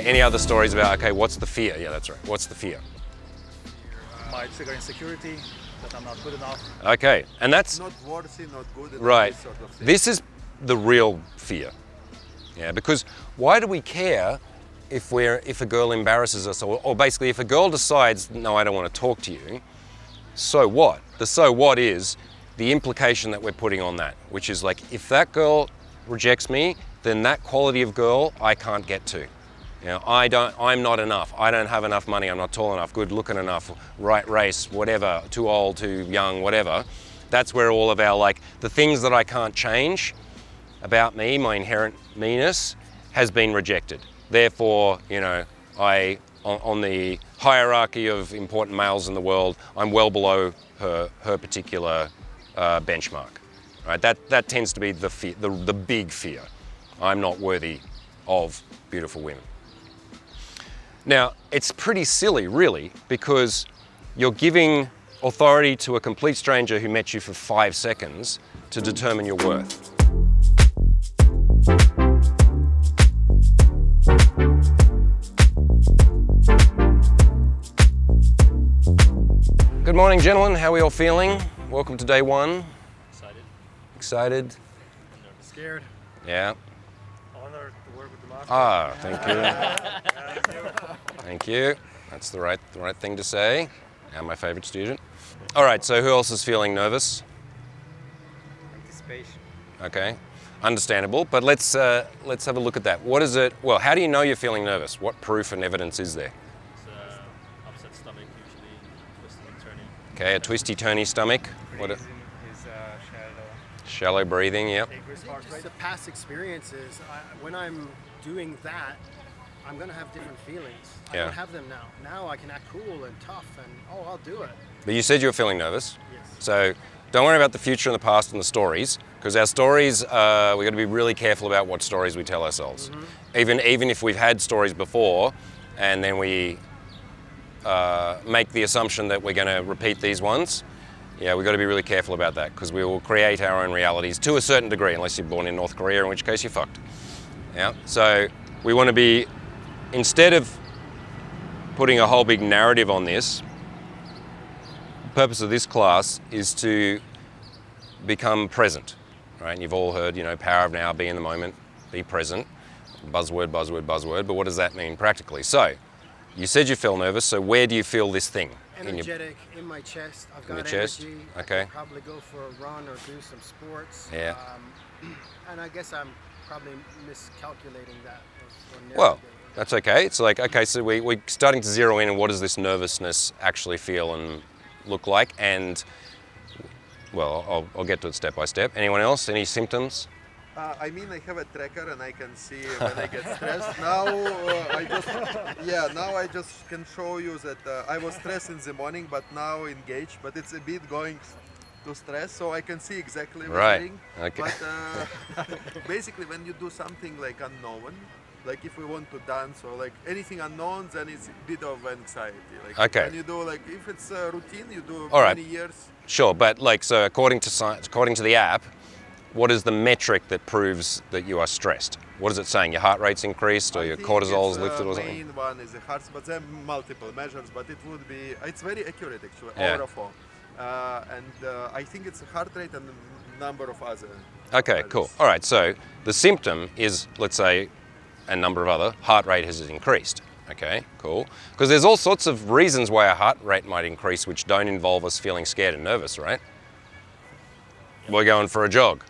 any other stories about, okay, what's the fear? Yeah, that's right. What's the fear? Might trigger insecurity, that I'm not good enough. Okay, and that's Not worthy, not good enough, right. this sort of thing. This is the real fear. Yeah, because why do we care if a girl embarrasses us, or basically if a girl decides, no, I don't want to talk to you, so what? The so what is the implication that we're putting on that, which is like, if that girl rejects me, then that quality of girl I can't get to. You know, I'm not enough. I don't have enough money. I'm not tall enough, good looking enough, right race, whatever, too old, too young, whatever. That's where all of our, like, the things that I can't change about me, my inherent meanness, has been rejected. Therefore, you know, on the hierarchy of important males in the world, I'm well below her particular benchmark. Right? That tends to be the fear, the big fear. I'm not worthy of beautiful women. Now, it's pretty silly, really, because you're giving authority to a complete stranger who met you for 5 seconds to determine your worth. Good morning, gentlemen. How are we all feeling? Welcome to day one. Excited. Excited? Scared. Yeah. Honored to work with the master. Ah, thank you. Thank you. That's the right thing to say. And my favorite student. All right, so who else is feeling nervous? Anticipation. Okay, understandable. But let's have a look at that. What is it? Well, how do you know you're feeling nervous? What proof and evidence is there? It's upset stomach, usually twisting and turning. Okay, a twisty, turny stomach. What? Breathing is shallow. Shallow breathing. Yep. Just the past experiences, when I'm doing that, I'm going to have different feelings. I Yeah. don't have them now. Now I can act cool and tough and, I'll do it. But you said you were feeling nervous. Yes. So don't worry about the future and the past and the stories, because our stories, we've got to be really careful about what stories we tell ourselves. Mm-hmm. Even if we've had stories before, and then we make the assumption that we're going to repeat these ones, yeah, we've got to be really careful about that, because we will create our own realities to a certain degree, unless you're born in North Korea, in which case you're fucked. Yeah. So we want to be, instead of putting a whole big narrative on this, the purpose of this class is to become present, right? And you've all heard, you know, power of now, be in the moment, be present, buzzword, buzzword, buzzword, but what does that mean practically? So, you said you feel nervous, so where do you feel this thing? Energetic in my chest. I've got your chest? energy. Okay. I could probably go for a run or do some sports. Yeah. And I guess I'm probably miscalculating that. Or Well, navigating that. that's okay. It's like, okay, so we're starting to zero in on what does this nervousness actually feel and look like, and, well, I'll get to it step by step. Anyone else? Any symptoms? I mean, I have a tracker and I can see when I get stressed. Now I just can show you that I was stressed in the morning, but now engaged. But it's a bit going to stress, so I can see exactly what Right. I'm doing. Okay. But basically, when you do something like unknown, like if we want to dance or like anything unknown, then it's a bit of anxiety. Like Okay. when you do like if it's a routine, you do All right. many years. Sure, but like, so according to science, according to the app, what is the metric that proves that you are stressed? What is it saying? Your heart rate's increased, or your cortisol's lifted, or something? The main one is the heart, but there are multiple measures. But it would be, it's very accurate actually, Yeah. over a phone. I think it's heart rate and a number of other. Okay, cool. All right, so the symptom is, let's say, a number of other, heart rate has increased. Okay, cool. Because there's all sorts of reasons why our heart rate might increase which don't involve us feeling scared and nervous, right? We're going for a jog.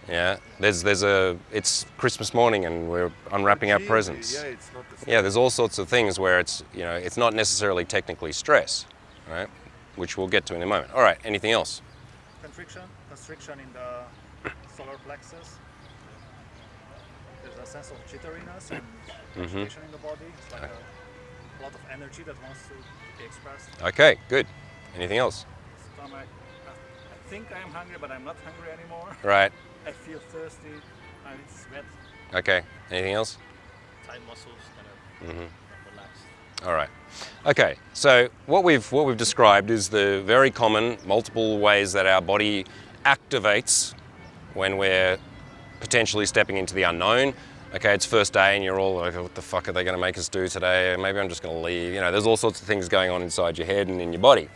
Yeah, it's Christmas morning and we're unwrapping our presents. Yeah, it's not the same. Yeah, there's all sorts of things where it's, you know, it's not necessarily technically stress, right? Which we'll get to in a moment. All right, anything else? Constriction in the solar plexus. There's a sense of jitteriness and agitation in the body. It's like a lot of energy that wants to be expressed. Okay, good. Anything else? Stomach. I think I'm hungry, but I'm not hungry anymore. Right. I feel thirsty. I need sweat. Okay, anything else? Tight muscles, kind of relaxed. All right. Okay, so what we've described is the very common multiple ways that our body activates when we're potentially stepping into the unknown. Okay, it's first day and you're all like, what the fuck are they going to make us do today? Maybe I'm just going to leave. You know, there's all sorts of things going on inside your head and in your body.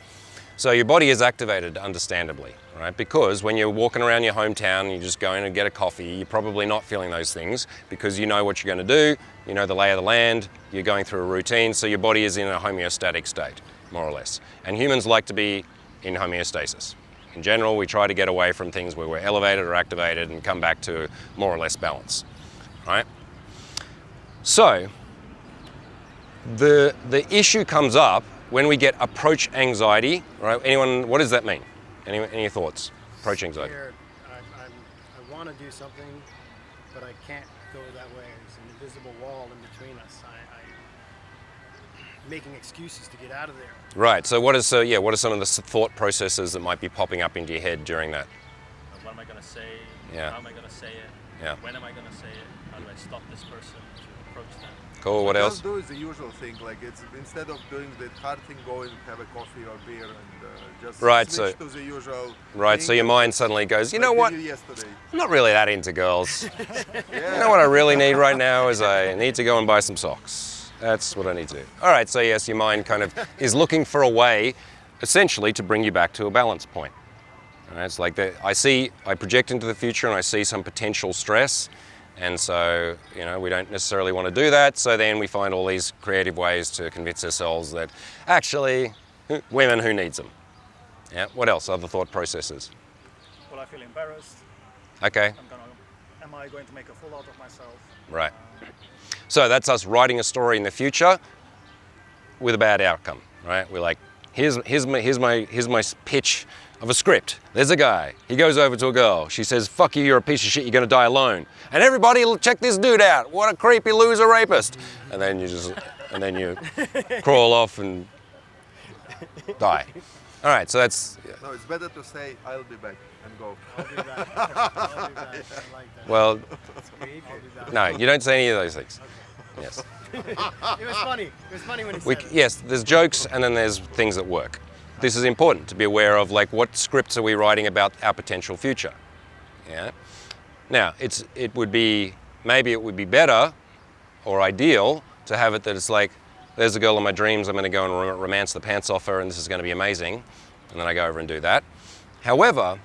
So your body is activated, understandably, right? Because when you're walking around your hometown, you're just going to get a coffee, you're probably not feeling those things because you know what you're going to do, you know the lay of the land, you're going through a routine, so your body is in a homeostatic state, more or less. And humans like to be in homeostasis. In general, we try to get away from things where we're elevated or activated and come back to more or less balance, right? So, the issue comes up when we get approach anxiety, right? Anyone, what does that mean? Any thoughts? Approach anxiety. Scared. I want to do something, but I can't go that way. There's an invisible wall in between us. I'm making excuses to get out of there. Right. So what are some of the thought processes that might be popping up into your head during that? What am I going to say? Yeah. How am I going to say it? Yeah. When am I going to say it? How do I stop this person to approach them? Cool. What else? Don't do is the usual thing. Like it's instead of doing the hard thing, go and have a coffee or beer and just Right, switch so- to the usual. Right. thing So your that mind suddenly goes, you know I what? did yesterday. I'm not really that into girls. Yeah. You know what I really need right now is I need to go and buy some socks. That's what I need to do. All right, so yes, your mind kind of is looking for a way, essentially, to bring you back to a balance point. All right, it's like that. I project into the future and I see some potential stress, and so, you know, we don't necessarily want to do that, so then we find all these creative ways to convince ourselves that, actually, women, who needs them? Yeah, what else? Other thought processes? Will I feel embarrassed? Okay. Am I going to make a fool out of myself? Right. So that's us writing a story in the future with a bad outcome, right? We're like, here's my pitch of a script. There's a guy. He goes over to a girl. She says, "Fuck you, you're a piece of shit. You're gonna die alone. And everybody, check this dude out. What a creepy loser rapist." And then you crawl off and die. All right. So that's No, it's better to say I'll be back and go. I'll be back. I'll be back. I like that. well. I'll be back. No, you don't say any of those things. Yes. It was funny. It was funny when he said it. Yes, there's jokes and then there's things that work. This is important to be aware of, like, what scripts are we writing about our potential future? Yeah. Now, maybe it would be better or ideal to have it that it's like, there's a girl in my dreams, I'm going to go and romance the pants off her and this is going to be amazing. And then I go over and do that. However,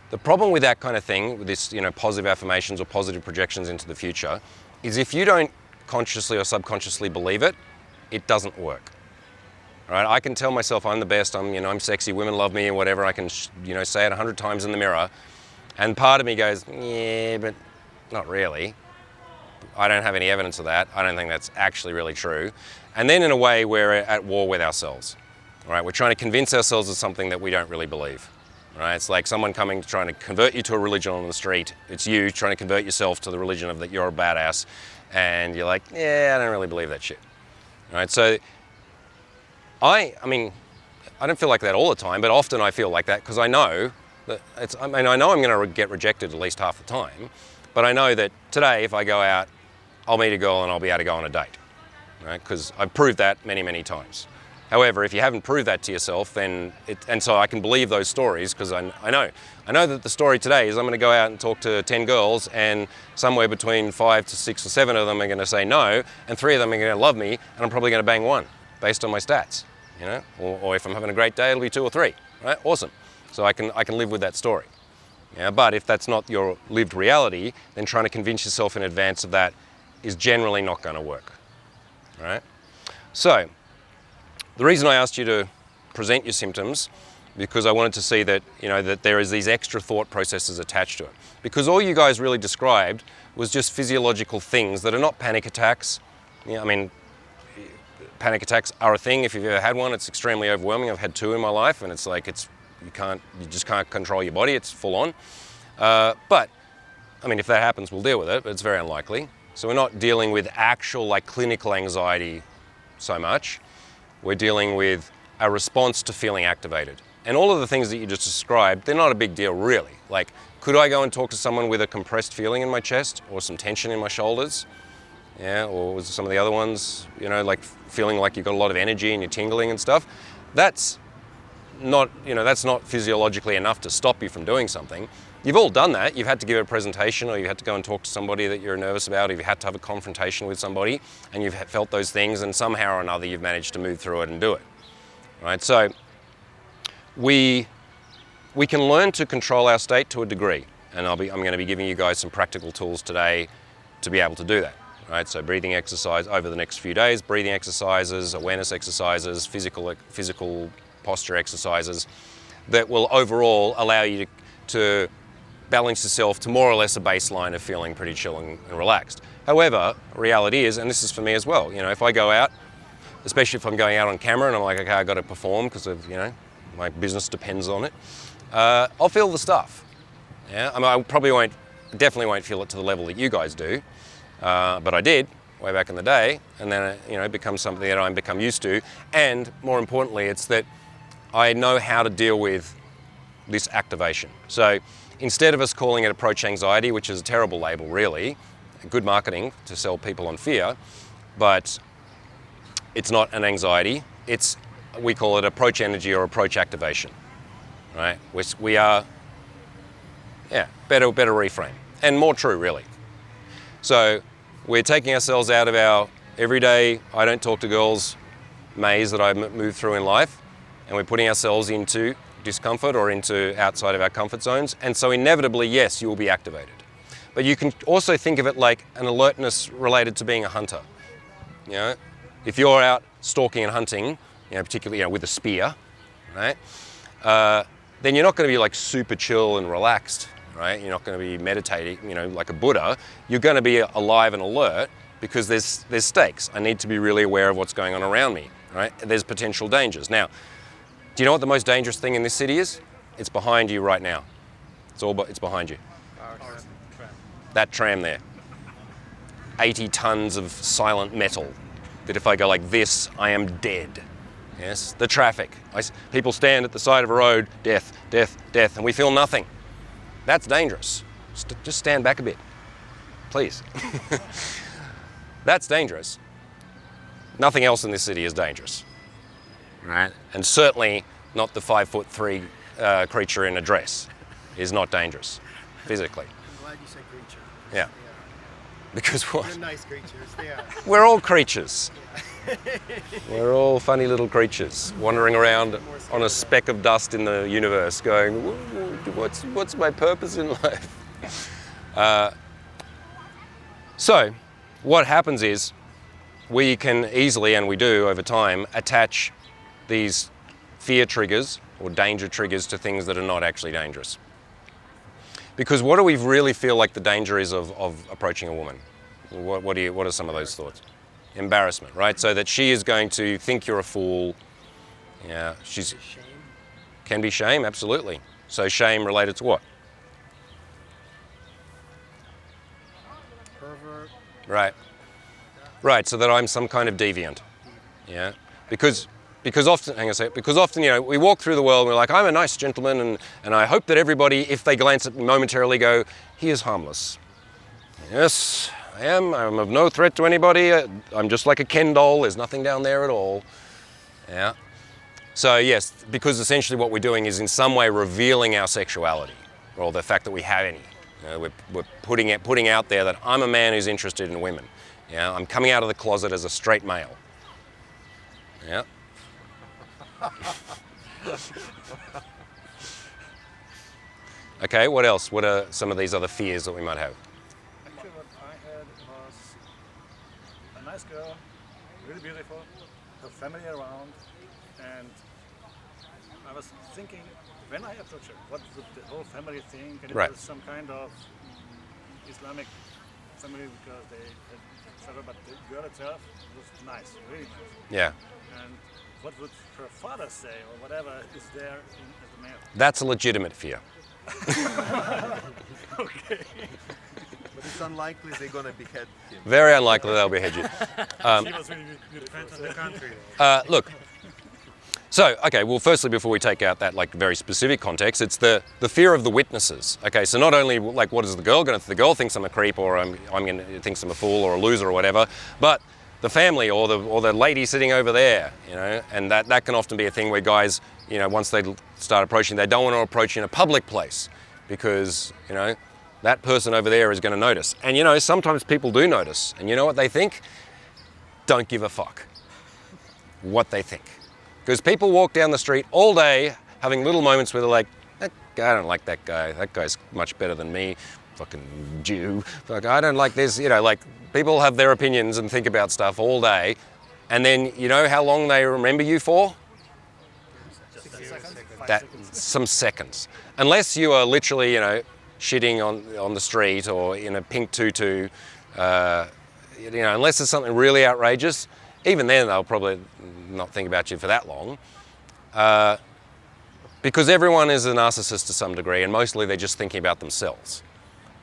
the problem with that kind of thing, with this, you know, positive affirmations or positive projections into the future, is if you don't consciously or subconsciously believe it, it doesn't work. Right? I can tell myself I'm the best, I'm sexy, women love me and whatever, I can say it 100 times in the mirror, and part of me goes, yeah, but not really. I don't have any evidence of that. I don't think that's actually really true. And then in a way we're at war with ourselves. Right? We're trying to convince ourselves of something that we don't really believe. Right? It's like someone trying to convert you to a religion on the street. It's you trying to convert yourself to the religion of that you're a badass, and you're like, yeah, I don't really believe that shit. Right? So I don't feel like that all the time, but often I feel like that because I know that I know I'm going to get rejected at least half the time, but I know that today if I go out, I'll meet a girl and I'll be able to go on a date, right? Because I've proved that many, many times. However, if you haven't proved that to yourself, and so I can believe those stories because I know that the story today is I'm going to go out and talk to 10 girls and somewhere between 5 to 6 or 7 of them are going to say no, and 3 of them are going to love me, and I'm probably going to bang 1 based on my stats. You know, or if I'm having a great day, it'll be 2 or 3, right? Awesome. So I can live with that story. Yeah, but if that's not your lived reality, then trying to convince yourself in advance of that is generally not going to work, right? So the reason I asked you to present your symptoms, because I wanted to see that, you know, that there is these extra thought processes attached to it. Because all you guys really described was just physiological things that are not panic attacks. You know, I mean, panic attacks are a thing. If you've ever had one, it's extremely overwhelming. I've had 2 in my life, and it's like you just can't control your body. It's full on. But I mean, if that happens, we'll deal with it, but it's very unlikely. So we're not dealing with actual like clinical anxiety so much. We're dealing with a response to feeling activated. And all of the things that you just described, they're not a big deal really. Like, could I go and talk to someone with a compressed feeling in my chest or some tension in my shoulders? Yeah, or was some of the other ones, you know, like feeling like you've got a lot of energy and you're tingling and stuff. That's not physiologically enough to stop you from doing something. You've all done that. You've had to give a presentation, or you had to go and talk to somebody that you're nervous about, or you've had to have a confrontation with somebody, and you've felt those things, and somehow or another you've managed to move through it and do it. Right? So we can learn to control our state to a degree, and I'm going to be giving you guys some practical tools today to be able to do that. Right? So breathing exercise over the next few days, breathing exercises, awareness exercises, physical posture exercises that will overall allow you to balance yourself to more or less a baseline of feeling pretty chill and relaxed. However, reality is, and this is for me as well, if I go out, especially if I'm going out on camera and I'm like, okay, I've got to perform because of, my business depends on it, I'll feel the stuff. Yeah, I mean, definitely won't feel it to the level that you guys do, but I did way back in the day, and then it becomes something that I'm become used to, and more importantly, it's that I know how to deal with this activation. So instead of us calling it approach anxiety, which is a terrible label really, good marketing to sell people on fear, but it's not an anxiety, we call it approach energy or approach activation, right? We are, better reframe, and more true really. So we're taking ourselves out of our everyday, I don't talk to girls maze that I move through in life, and we're putting ourselves into discomfort or into outside of our comfort zones, and so inevitably, yes, you will be activated. But you can also think of it like an alertness related to being a hunter. If you're out stalking and hunting, particularly with a spear, right? Then you're not going to be like super chill and relaxed, right? You're not going to be meditating, like a Buddha. You're going to be alive and alert because there's stakes. I need to be really aware of what's going on around me, right? There's potential dangers. Now, do you know what the most dangerous thing in this city is? It's behind you right now. It's behind you. That tram there. 80 tons of silent metal that if I go like this, I am dead. Yes, the traffic. People stand at the side of a road, death, death, death, and we feel nothing. That's dangerous. Just stand back a bit, please. That's dangerous. Nothing else in this city is dangerous. Right. And certainly not the 5'3" creature in a dress is not dangerous, physically. I'm glad you said creature. Yeah. Because what? They're nice creatures, they are. We're all creatures. We're all funny little creatures wandering around on a speck of dust in the universe going, what's my purpose in life? So what happens is we can easily, and we do over time, attach these fear triggers or danger triggers to things that are not actually dangerous. Because what do we really feel like the danger is of approaching a woman? What are some of those thoughts? Embarrassment, right? So that she is going to think you're a fool. Yeah, Shame. Can be shame, absolutely. So shame related to what? Pervert. Right. Right, so that I'm some kind of deviant. Yeah. Because often, we walk through the world and we're like, I'm a nice gentleman, and I hope that everybody, if they glance at me momentarily, go, he is harmless. Yes, I am. I'm of no threat to anybody. I'm just like a Ken doll. There's nothing down there at all. Yeah. So yes, because essentially what we're doing is in some way revealing our sexuality, or the fact that we have any. We're putting out there that I'm a man who's interested in women. Yeah. I'm coming out of the closet as a straight male. Yeah. Okay, what else? What are some of these other fears that we might have? Actually, what I had was a nice girl, really beautiful, her family around, and I was thinking, when I approach her, what would the whole family think? And it Right. was some kind of Islamic family because they had traveled, but the girl itself was nice, really nice. Yeah. And what would her father say, or whatever is there as a male? That's a legitimate fear. Okay. But it's unlikely they're gonna behead him. Very unlikely they'll behead you. She was really beautiful. Depends on the country. Look, so, okay, well, firstly, before we take out that very specific context, it's the fear of the witnesses. Okay, so not only what is the girl going to, the girl thinks I'm a creep, or I'm going to thinks I'm a fool or a loser or whatever, but the family or the lady sitting over there, and that can often be a thing where guys, once they start approaching, they don't want to approach in a public place because, you know, that person over there is going to notice. And, you know, sometimes people do notice. And you know what they think? Don't give a fuck what they think. Because people walk down the street all day having little moments where they're like, that guy, I don't like that guy. That guy's much better than me. Fucking Jew. Like, I don't like this. You know, like, people have their opinions and think about stuff all day. And then, you know how long they remember you for? Some seconds. Unless you are literally, you know, shitting on the street or in a pink tutu, you know, unless it's something really outrageous, even then they'll probably not think about you for that long. Because everyone is a narcissist to some degree, and mostly they're just thinking about themselves.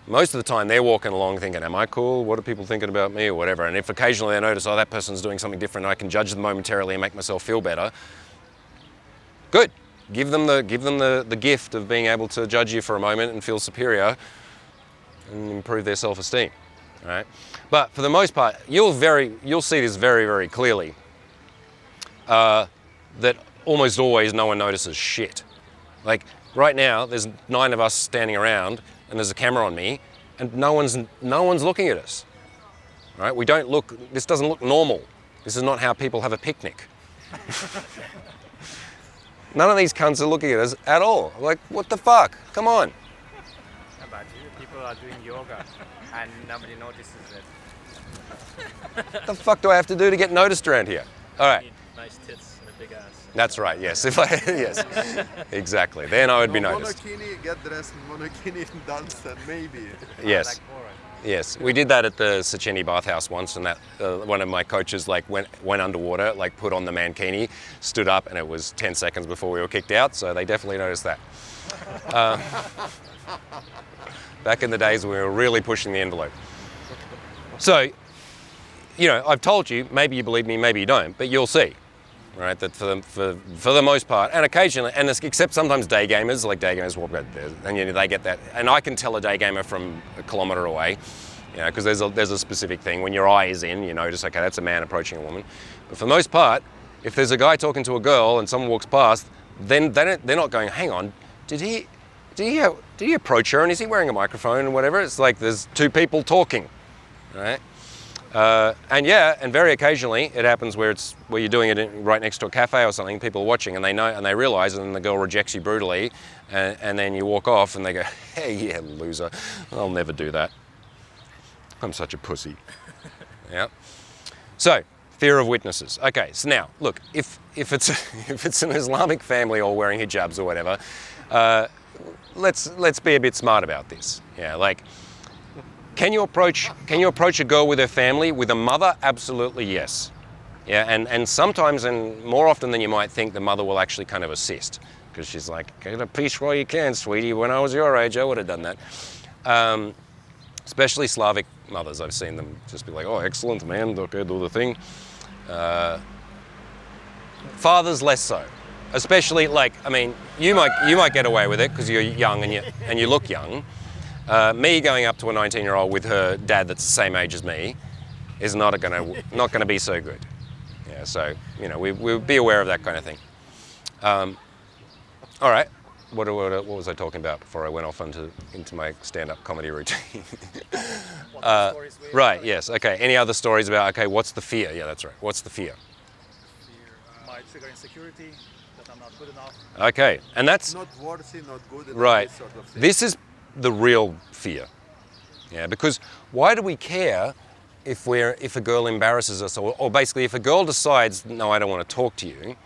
Most of the time they're walking along thinking, am I cool? What are people thinking about me or whatever? And if occasionally they notice, oh, that person's doing something different, I can judge them momentarily and make myself feel better, good. Give them the gift of being able to judge you for a moment and feel superior and improve their self-esteem, right? But for the most part, you'll see this very, very clearly, that almost always no one notices shit. Like right now, there's 9 of us standing around and there's a camera on me and no one's looking at us, right? This doesn't look normal. This is not how people have a picnic. None of these cunts are looking at us at all. Like, what the fuck? Come on. How about you? People are doing yoga and nobody notices it. What the fuck do I have to do to get noticed around here? All right. Need nice tits and a big ass. That's right, yes. Yes, exactly. Then I would be noticed. Monokini, get dressed in monokini and dance, and maybe. Yes. Yes, we did that at the Sacheni bathhouse once, and that one of my coaches like went underwater, like put on the mankini, stood up, and it was 10 seconds before we were kicked out. So they definitely noticed that. Back in the days when we were really pushing the envelope. So, you know, I've told you. Maybe you believe me, maybe you don't, but you'll see, right? That for the most part, and occasionally, and except sometimes day gamers, like day gamers walk out there, and you know, they get that, and I can tell a day gamer from a kilometre away, you know, because there's a specific thing when your eye is in, you notice, okay, that's a man approaching a woman. But for the most part, if there's a guy talking to a girl and someone walks past, then they're not going, hang on, did he approach her and is he wearing a microphone and whatever? It's like there's 2 people talking, right? And very occasionally it happens where you're doing it right next to a cafe or something, people are watching and they know and they realise, and then the girl rejects you brutally, and then you walk off and they go, hey, yeah, loser, I'll never do that. I'm such a pussy. Yeah. So, fear of witnesses. Okay, so now, look, if it's an Islamic family all wearing hijabs or whatever, let's be a bit smart about this. Yeah, like, Can you approach a girl with her family? With a mother? Absolutely yes. Yeah, and sometimes, and more often than you might think, the mother will actually kind of assist, because she's like, get a piece while you can, sweetie. When I was your age, I would have done that. Especially Slavic mothers, I've seen them just be like, oh, excellent, man, okay, do the thing. Fathers less so. Especially, like, I mean, you might get away with it because you're young and you look young. Me going up to a 19-year-old with her dad that's the same age as me is not gonna be so good. Yeah, so you know we'll be aware of that kind of thing. All right, what was I talking about before I went off into my stand-up comedy routine? Right. Yes. Okay. Any other stories about? Okay. What's the fear? Yeah, that's right. What's the fear? Might trigger insecurity, that I'm not good enough. Okay, and that's not worthy, not good enough. Right. This sort of thing. This is the real fear. Yeah, because why do we care if a girl embarrasses us, or basically if a girl decides, no, I don't want to talk to you,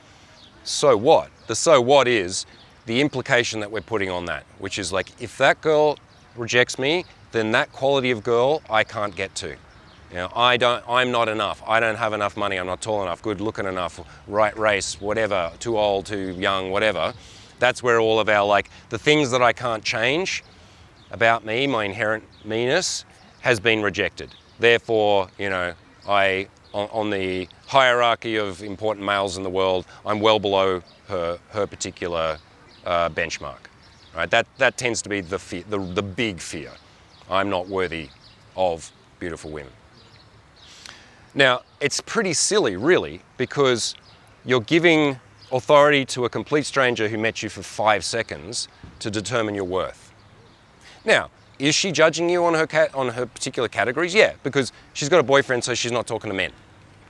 so what? The so what is the implication that we're putting on that, which is like, if that girl rejects me, then that quality of girl I can't get to. You know, I'm not enough. I don't have enough money. I'm not tall enough, good looking enough, right race, whatever, too old, too young, whatever. That's where all of our, like, the things that I can't change about me, my inherent meanness, has been rejected. Therefore, you know, on the hierarchy of important males in the world, I'm well below her particular benchmark. Right? That tends to be the fear, the big fear. I'm not worthy of beautiful women. Now, it's pretty silly, really, because you're giving authority to a complete stranger who met you for 5 seconds to determine your worth. Now, is she judging you on her particular categories? Yeah, because she's got a boyfriend, so she's not talking to men.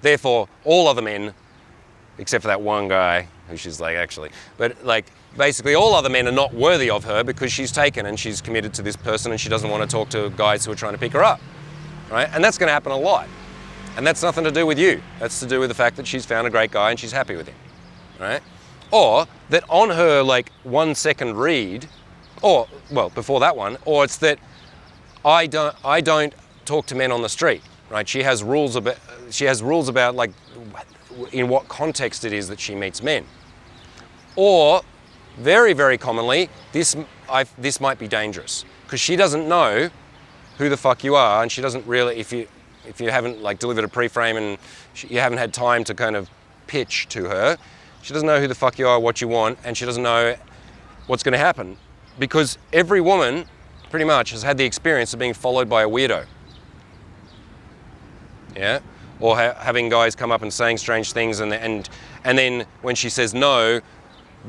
Therefore, all other men, except for that one guy who she's like, actually, but like basically all other men are not worthy of her because she's taken and she's committed to this person and she doesn't want to talk to guys who are trying to pick her up, right? And that's going to happen a lot. And that's nothing to do with you. That's to do with the fact that she's found a great guy and she's happy with him, right? Or that on her like 1 second read, or well before that one, or it's that I don't talk to men on the street, right? She has rules about like in what context it is that she meets men. Or very, very commonly, this might be dangerous because she doesn't know who the fuck you are, and she doesn't really, if you haven't like delivered a pre-frame and you haven't had time to kind of pitch to her, she doesn't know who the fuck you are, what you want, and she doesn't know what's going to happen. Because every woman, pretty much, has had the experience of being followed by a weirdo. Yeah? Or having guys come up and saying strange things, and then when she says no,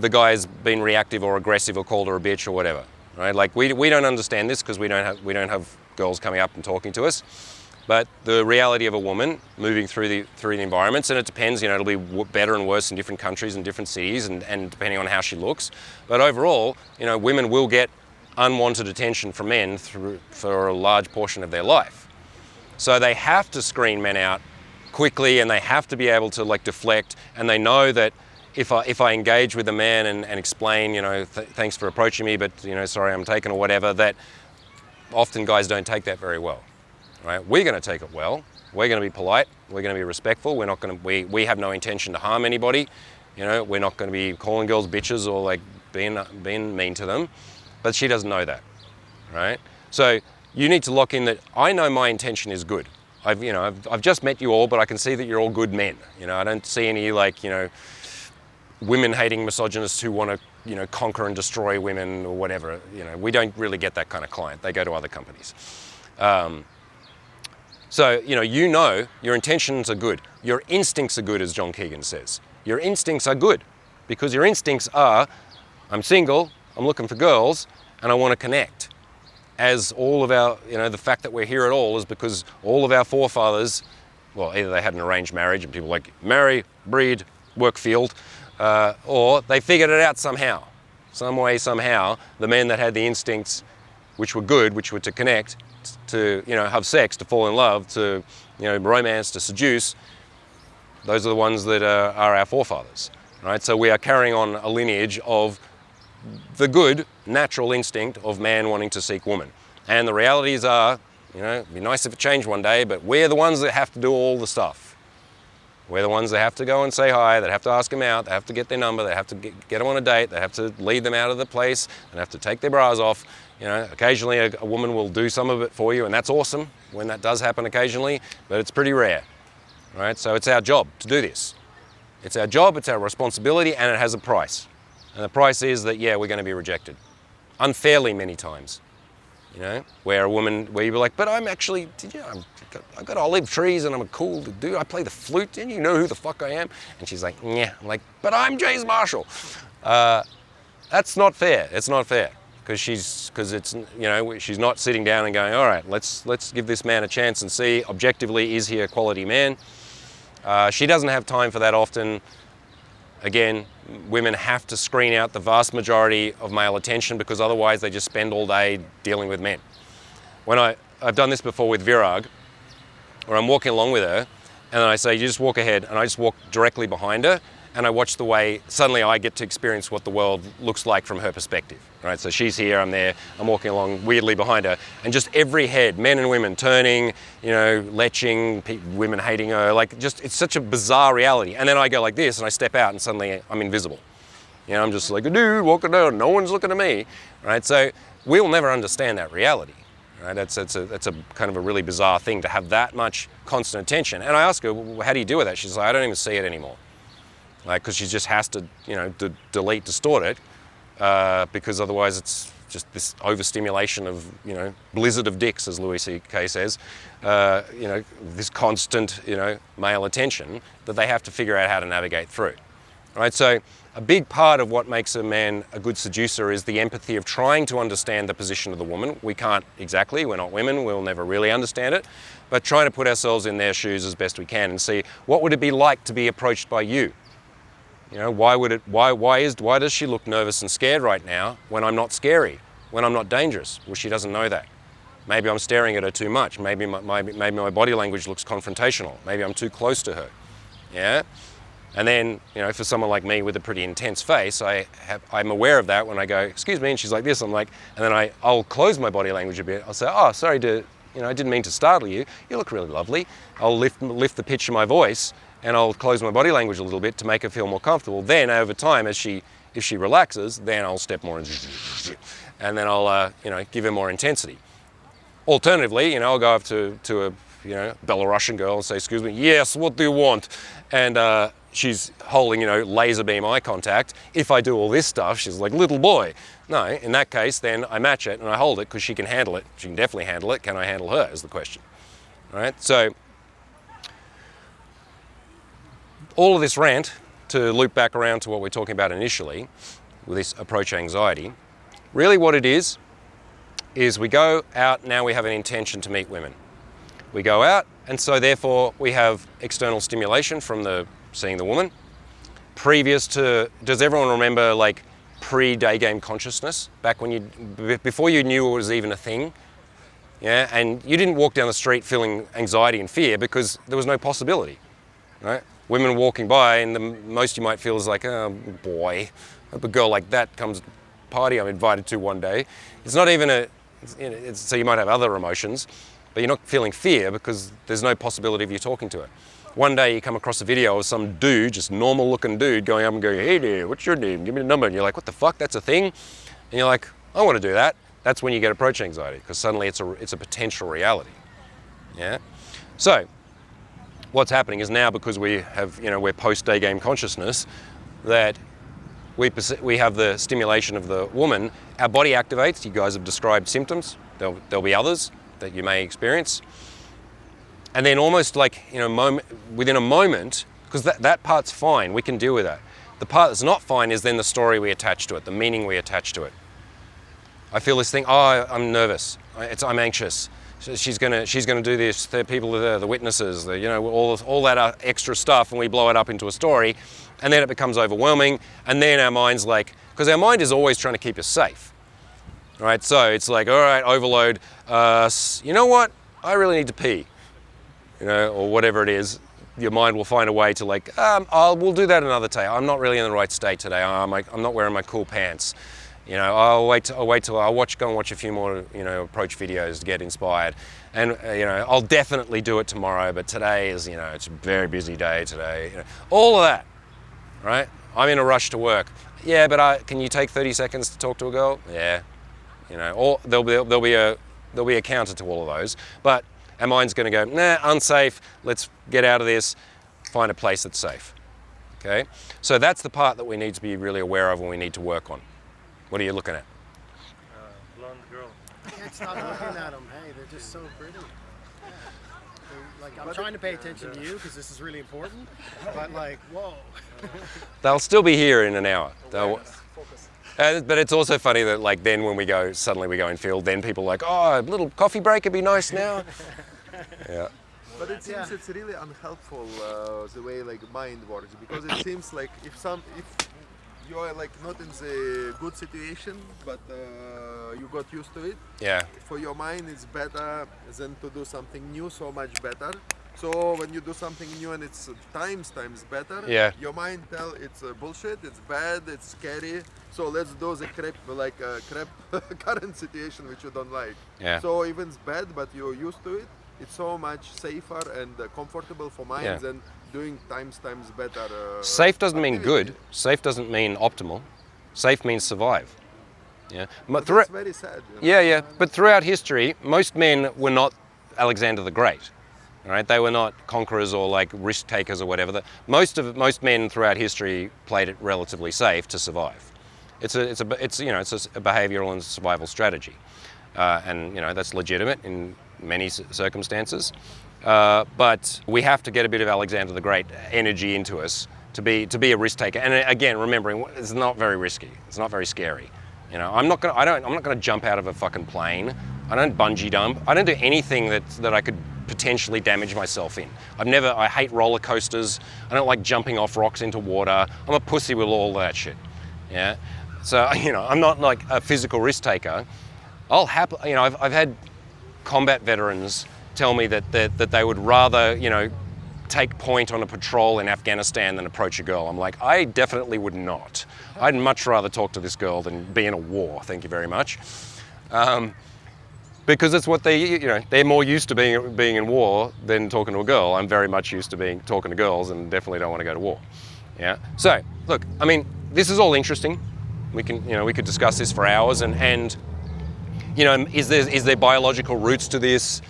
the guy's been reactive or aggressive or called her a bitch or whatever. Right? Like we don't understand this because we don't have girls coming up and talking to us. But the reality of a woman moving through the environments, and it depends, you know, it'll be better and worse in different countries and different cities and depending on how she looks. But overall, you know, women will get unwanted attention from men for a large portion of their life. So they have to screen men out quickly, and they have to be able to like deflect, and they know that if I engage with a man and explain, you know, thanks for approaching me, but, you know, sorry I'm taken or whatever, that often guys don't take that very well. Right? We're going to take it well. We're going to be polite. We're going to be respectful. We're not going to. We have no intention to harm anybody. You know, we're not going to be calling girls bitches or like being mean to them. But she doesn't know that, right? So you need to lock in that I know my intention is good. I've just met you all, but I can see that you're all good men. You know, I don't see any like, you know, women-hating misogynists who want to, you know, conquer and destroy women or whatever. You know, we don't really get that kind of client. They go to other companies. So, you know, your intentions are good. Your instincts are good, as John Keegan says. Your instincts are good because your instincts are, I'm single, I'm looking for girls, and I want to connect. As all of our, you know, the fact that we're here at all is because all of our forefathers, well, either they had an arranged marriage and people like marry, breed, work field, or they figured it out somehow. Some way, somehow, the men that had the instincts which were good, which were to connect, to, you know, have sex, to fall in love, to, you know, romance, to seduce, those are the ones that are our forefathers, right? So we are carrying on a lineage of the good natural instinct of man wanting to seek woman. And the realities are, you know, it'd be nice if it changed one day, but we're the ones that have to do all the stuff. We're the ones that have to go and say hi, that have to ask them out, they have to get their number, they have to get them on a date, they have to lead them out of the place, they have to take their bras off. You know, occasionally a woman will do some of it for you, and that's awesome when that does happen occasionally, but it's pretty rare, right? So it's our job to do this. It's our job, it's our responsibility, and it has a price. And the price is that, yeah, we're going to be rejected. Unfairly many times, you know, where you'd be like, but I'm actually, I've got olive trees and I'm a cool dude, I play the flute, and you know who the fuck I am? And she's like, yeah. I'm like, but I'm James Marshall. That's not fair. It's not fair. Because it's, you know, she's not sitting down and going, all right, let's give this man a chance and see objectively, is he a quality man? She doesn't have time for that often. Again, women have to screen out the vast majority of male attention because otherwise they just spend all day dealing with men. When I've done this before with Virag, where I'm walking along with her and then I say, you just walk ahead, and I just walk directly behind her, and I watch the way suddenly I get to experience what the world looks like from her perspective, right? So she's here, I'm there, I'm walking along weirdly behind her, and just every head, men and women turning, you know, leching, women hating her, like just, it's such a bizarre reality. And then I go like this and I step out and suddenly I'm invisible. You know, I'm just like a dude walking down, no one's looking at me, right? So we'll never understand that reality, right? That's a kind of a really bizarre thing to have that much constant attention. And I ask her, well, how do you deal with that? She's like, I don't even see it anymore. Like, because she just has to, you know, delete, distort it, because otherwise it's just this overstimulation of, you know, blizzard of dicks, as Louis C.K. says, you know, this constant, you know, male attention that they have to figure out how to navigate through. Right? So a big part of what makes a man a good seducer is the empathy of trying to understand the position of the woman. We can't exactly, we're not women, we'll never really understand it, but trying to put ourselves in their shoes as best we can and see what would it be like to be approached by you. You know, why does she look nervous and scared right now when I'm not scary, when I'm not dangerous? Well, she doesn't know that. Maybe I'm staring at her too much. Maybe my body language looks confrontational. Maybe I'm too close to her. Yeah. And then, you know, for someone like me with a pretty intense face, I'm aware of that when I go, excuse me, and she's like this, I'm like, and then I'll close my body language a bit. I'll say, oh, sorry I didn't mean to startle you. You look really lovely. I'll lift the pitch of my voice and I'll close my body language a little bit to make her feel more comfortable. Then over time, if she relaxes, then I'll step more and then I'll, give her more intensity. Alternatively, I'll go up to a, Belarusian girl and say, excuse me, yes, what do you want? And she's holding, laser beam eye contact. If I do all this stuff, she's like, little boy. No, in that case, then I match it and I hold it because she can handle it. She can definitely handle it. Can I handle her is the question. All right, so all of this rant, to loop back around to what we're talking about initially, with this approach anxiety, really what it is we go out, now we have an intention to meet women. We go out, and so therefore we have external stimulation from seeing the woman. Previous to, does everyone remember like pre-day game consciousness? Back when before you knew it was even a thing? Yeah, and you didn't walk down the street feeling anxiety and fear because there was no possibility, right? Women walking by and the most you might feel is like, oh boy, I hope a girl like that comes to a party I'm invited to one day. It's not even so you might have other emotions, but you're not feeling fear because there's no possibility of you talking to her. One day you come across a video of some dude, just normal looking dude, going up and going, hey there, what's your name? Give me the number. And you're like, what the fuck, that's a thing? And you're like, I want to do that. That's when you get approach anxiety because suddenly it's a potential reality. Yeah. So what's happening is now because we have, we're post-day game consciousness, that we have the stimulation of the woman, our body activates. You guys have described symptoms. There'll be others that you may experience. And then almost like within a moment, because that part's fine, we can deal with that. The part that's not fine is then the story we attach to it, the meaning we attach to it. I feel this thing, oh, I'm nervous, I'm anxious. She's gonna do this, the people are there, the witnesses, all that extra stuff, and we blow it up into a story, and then it becomes overwhelming, and then our mind's like, because our mind is always trying to keep us safe. Right, so it's like, all right, overload, you know what, I really need to pee, or whatever it is. Your mind will find a way to like, we'll do that another day. I'm not really in the right state today. I'm not wearing my cool pants. I'll wait till go and watch a few more, approach videos to get inspired. And, I'll definitely do it tomorrow, but today is, it's a very busy day today. All of that, right? I'm in a rush to work. Yeah, but can you take 30 seconds to talk to a girl? Yeah. Or there'll be a counter to all of those, but our mind's going to go, nah, unsafe. Let's get out of this. Find a place that's safe. Okay, so that's the part that we need to be really aware of and we need to work on. What are you looking at? Blonde girl. I can't stop looking at them. Hey, they're just so pretty. Like, I'm trying to pay attention to you because this is really important, but like, whoa. They'll still be here in an hour. But it's also funny that like then when suddenly we go in field, then people are like, oh, a little coffee break would be nice now. Yeah. But it seems it's really unhelpful the way like mind works, because it seems like if you are like not in the good situation, but you got used to it. Yeah. For your mind, it's better than to do something new, so much better. So when you do something new and it's times better, yeah. Your mind tell it's bullshit, it's bad, it's scary. So let's do the crap current situation which you don't like. Yeah. So even it's bad, but you're used to it. It's so much safer and comfortable for mind than doing times better. Safe doesn't mean good. Safe doesn't mean optimal. Safe means survive. Yeah. But that's very sad. Yeah. But throughout history, most men were not Alexander the Great. All right, they were not conquerors or like risk takers or whatever. Most men throughout history played it relatively safe to survive. It's a behavioural and survival strategy, and that's legitimate in many circumstances. But we have to get a bit of Alexander the Great energy into us to be a risk taker. And again, remembering it's not very risky. It's not very scary. You know, I'm not gonna jump out of a fucking plane. I don't bungee jump. I don't do anything that I could potentially damage myself in. I hate roller coasters. I don't like jumping off rocks into water. I'm a pussy with all that shit. Yeah. So, you know, I'm not like a physical risk taker. I've had combat veterans tell me that they would rather, you know, take point on a patrol in Afghanistan than approach a girl. I'm like, I definitely would not. I'd much rather talk to this girl than be in a war. Thank you very much. Because it's what they're more used to being in war than talking to a girl. I'm very much used to talking to girls and definitely don't want to go to war. Yeah. So look, I mean, this is all interesting. We could discuss this for hours and you know, is there biological roots to this?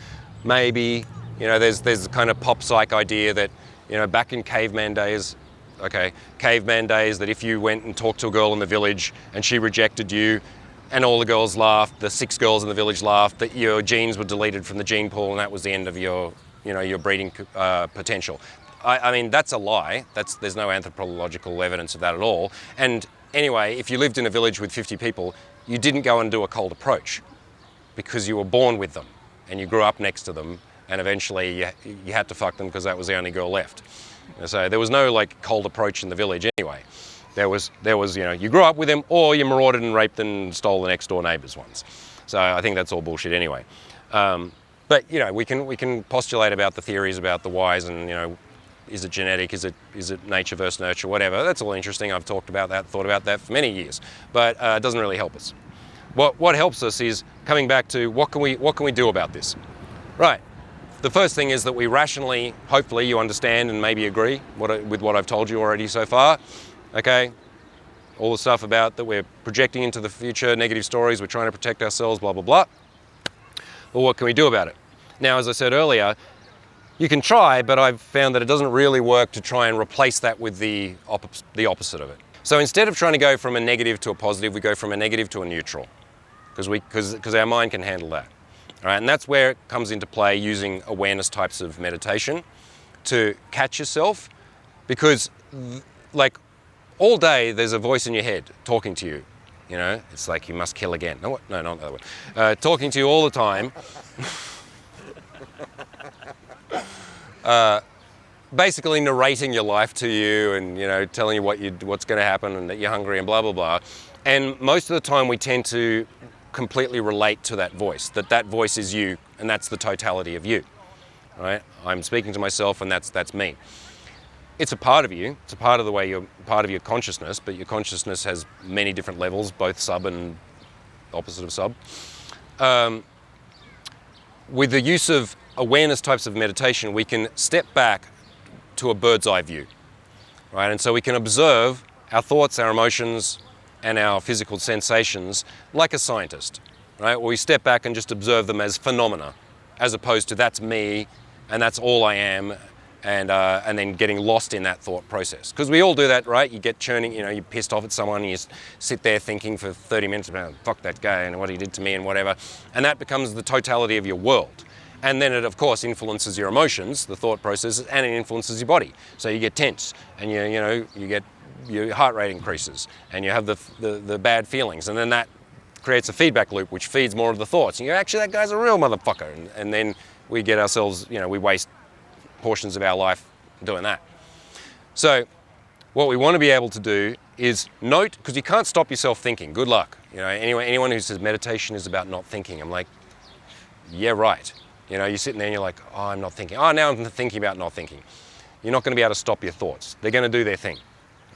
Maybe. You know, there's the kind of pop psych idea that, you know, back in caveman days, that if you went and talked to a girl in the village and she rejected you and all the girls laughed, the 6 girls in the village laughed, that your genes were deleted from the gene pool and that was the end of your breeding potential. I mean, that's a lie. There's no anthropological evidence of that at all. And anyway, if you lived in a village with 50 people, you didn't go and do a cold approach because you were born with them and you grew up next to them. And eventually you had to fuck them because that was the only girl left. So there was no like cold approach in the village anyway. There was, you know, you grew up with them or you marauded and raped and stole the next door neighbours ones. So I think that's all bullshit anyway. But you know, we can postulate about the theories about the whys and, you know, is it genetic, is it nature versus nurture, whatever. That's all interesting. I've thought about that for many years, but it doesn't really help us. What helps us is coming back to what can we do about this? Right. The first thing is that we rationally, hopefully you understand and maybe agree with what I've told you already so far. Okay, all the stuff about that we're projecting into the future, negative stories, we're trying to protect ourselves, blah, blah, blah. Well, what can we do about it? Now, as I said earlier, you can try, but I've found that it doesn't really work to try and replace that with the opposite of it. So instead of trying to go from a negative to a positive, we go from a negative to a neutral, because our mind can handle that. All right, and that's where it comes into play using awareness types of meditation to catch yourself, because like all day there's a voice in your head talking to you. You know, it's like you must kill again. No, not the other way. Talking to you all the time. Basically narrating your life to you and, you know, telling you what's going to happen and that you're hungry and blah, blah, blah. And most of the time we tend to completely relate to that voice voice is you and that's the totality of you. Right? I'm speaking to myself and that's me. It's a part of you. It's a part of the way you're part of your consciousness, but your consciousness has many different levels, both sub and opposite of sub. With the use of awareness types of meditation, we can step back to a bird's eye view, right? And so we can observe our thoughts, our emotions, and our physical sensations like a scientist, right? Where we step back and just observe them as phenomena, as opposed to that's me and that's all I am, and then getting lost in that thought process. Because we all do that, right? You get churning, you know, you're pissed off at someone and you sit there thinking for 30 minutes about fuck that guy and what he did to me and whatever, and that becomes the totality of your world. And then it, of course, influences your emotions, the thought processes, and it influences your body. So you get tense, and you get your heart rate increases, and you have the bad feelings, and then that creates a feedback loop, which feeds more of the thoughts. And actually, that guy's a real motherfucker. And then we get ourselves, you know, we waste portions of our life doing that. So what we want to be able to do is note, because you can't stop yourself thinking. Good luck. You know, anyone who says meditation is about not thinking, I'm like, yeah, right. You know, you're sitting there and you're like, oh, I'm not thinking. Oh, now I'm thinking about not thinking. You're not going to be able to stop your thoughts. They're going to do their thing,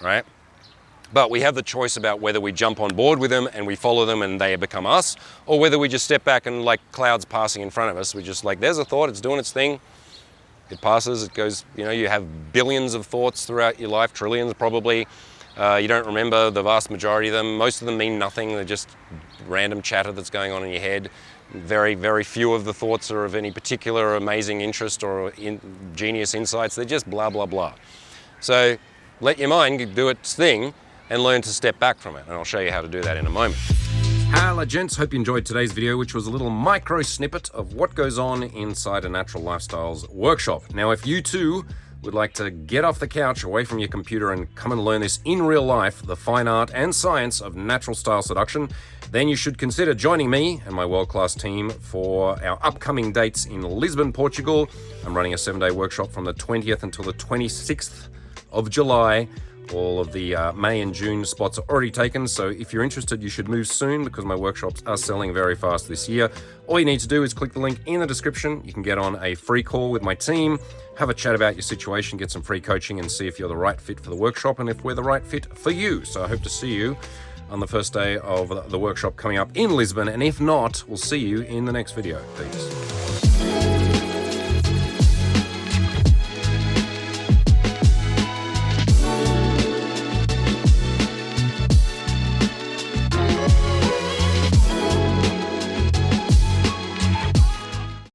right? But we have the choice about whether we jump on board with them and we follow them and they become us, or whether we just step back and like clouds passing in front of us, we just like, there's a thought, it's doing its thing. It passes, it goes, you know, you have billions of thoughts throughout your life, trillions probably. You don't remember the vast majority of them. Most of them mean nothing. They're just random chatter that's going on in your head. Very, very few of the thoughts are of any particular amazing interest or genius insights. They're just blah, blah, blah. So let your mind do its thing and learn to step back from it. And I'll show you how to do that in a moment. Hello gents, hope you enjoyed today's video, which was a little micro snippet of what goes on inside a Natural Lifestyles workshop. Now if you too would like to get off the couch, away from your computer, and come and learn this in real life, the fine art and science of natural style seduction, then you should consider joining me and my world-class team for our upcoming dates in Lisbon, Portugal. I'm running a 7-day workshop from the 20th until the 26th of July. All of the May and June spots are already taken, so if you're interested, you should move soon because my workshops are selling very fast this year. All you need to do is click the link in the description. You can get on a free call with my team, have a chat about your situation, get some free coaching, and see if you're the right fit for the workshop and if we're the right fit for you. So I hope to see you on the first day of the workshop coming up in Lisbon, and if not, we'll see you in the next video. Peace.